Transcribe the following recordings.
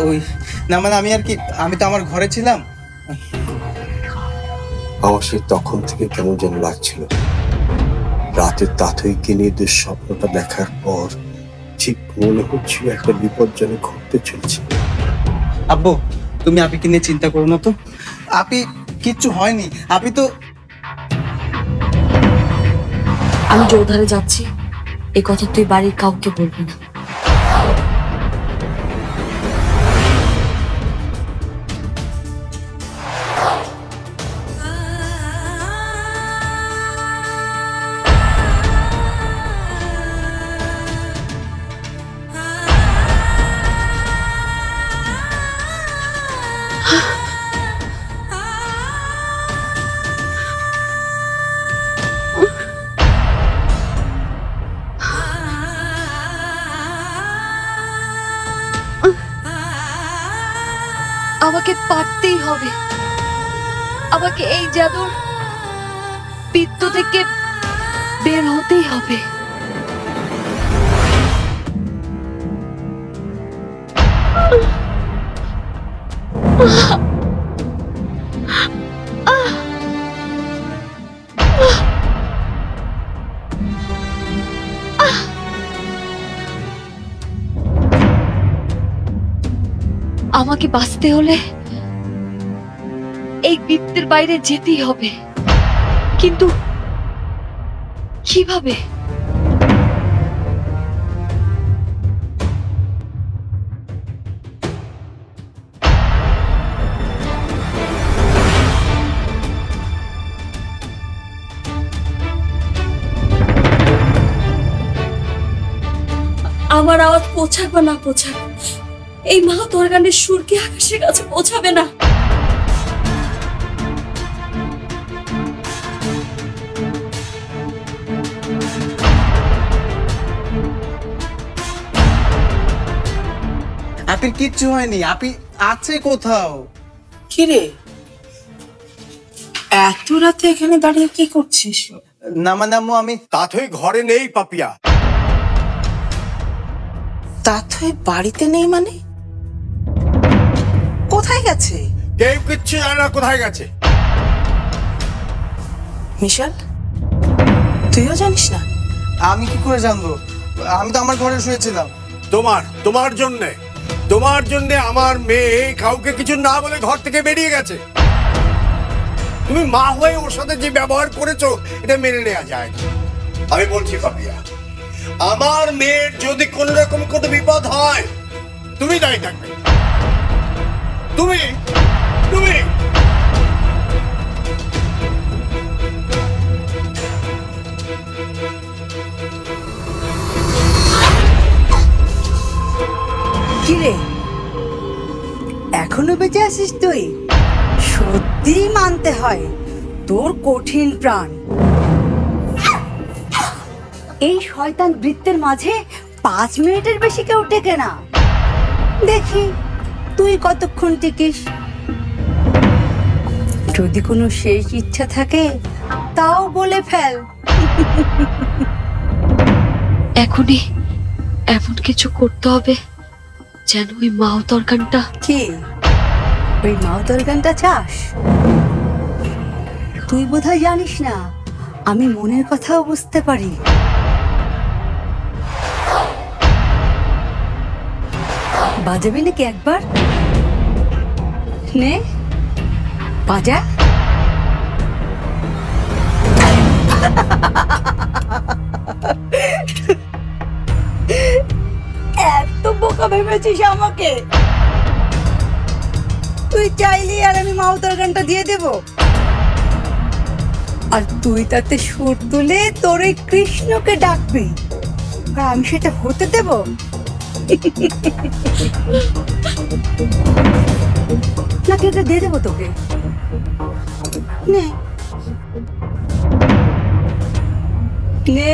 ওই না মানে আমি আর কি, আমি তো আমার ঘরে ছিলাম। আমার সেই তখন থেকে কেমন যেন লাগছিল, রাতে তাথইকে নিয়ে দুঃস্বপ্নটা দেখার পর ঠিক মনে হচ্ছিল একটা বিপজ্জনক ঘটতে চলছে। আব্বু তুমি আপিকে নিয়ে চিন্তা করো না তো, আপি কিচ্ছু হয়নি। আপি তো, আমি জোরধারে যাচ্ছি, এই কথা তুই বাড়ির কাউকে বলবি না। আমাকে পারতেই হবে, আমাকে এই জাদুর বৃত্ত থেকে বের হতেই হবে। আমাকে বাঁচতে হলে এই বৃত্তের বাইরে যেতেই হবে, কিন্তু কিভাবে? আমার আওয়াজ পৌঁছাক বা না পৌঁছাক, এই মাহাত অর্গানের সুর কি আকাশের কাছে পৌঁছাবে না? আপির কিচ্ছু হয়নি, আপি আছে কোথাও। কিরে এত রাতে এখানে দাঁড়িয়ে কি করছিস? না মানে আম্মু আমি, তাথই ঘরে নেই পাপিয়া। তাথই বাড়িতে নেই মানে? কোথায় গেছে? কেউ কিচ্ছু জানে না কোথায় গেছে। মিশাল তুইও জানিস না? আমি কি করে জানবো? আমি তো আমার ঘরে শুয়েছিলাম। তোমার জন্য আমার মেয়ে কাউকে কিছু না বলে ঘর থেকে বেরিয়ে গেছে। তুমি মা হয়ে ওর সাথে যে ব্যবহার করেছো এটা মেনে নেওয়া যায় না। আমি বলছি পাপিয়া, আমার মেয়ের যদি কোন রকম কোনো বিপদ হয় তুমি দায়ী থাকবে। তুমি তুমি কিরে এখনো বেঁচে আছিস তুই? সত্যি মানতে হয় তোর কঠিন প্রাণ। এই শয়তান বৃত্তের মাঝে 5 মিনিটের বেশি কেউ টেকে না। দেখি তুই কতক্ষণ টিকিস। যদি কোনো শেষ ইচ্ছা থাকে তাও বলে ফেল। এখনই এমন কিছু করতে হবে যেন ওই মাহাত অর্গানটা। কি ওই মাহাত অর্গানটা চাস? তুই বোধহয় জানিস না আমি মনের কথাও বুঝতে পারি। বাজাবি নাকি একবার? নে বাজা। এত বোকা ভেবেছিস আমাকে? তুই চাইলি আর আমি মাহাত অর্গানটা দিয়ে দেব, আর তুই তাতে সুর তুলে তোর এই কৃষ্ণকে ডাকবি, আর আমি সেটা হতে দেব? নাকি এটা দিয়ে দেবো তোকে? নে নে।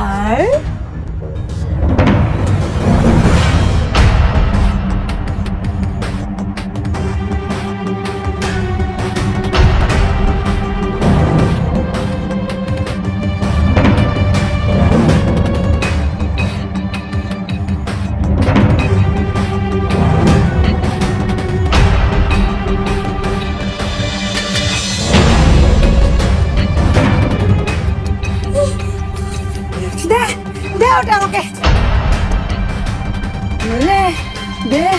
আর ওটা আমাকে দে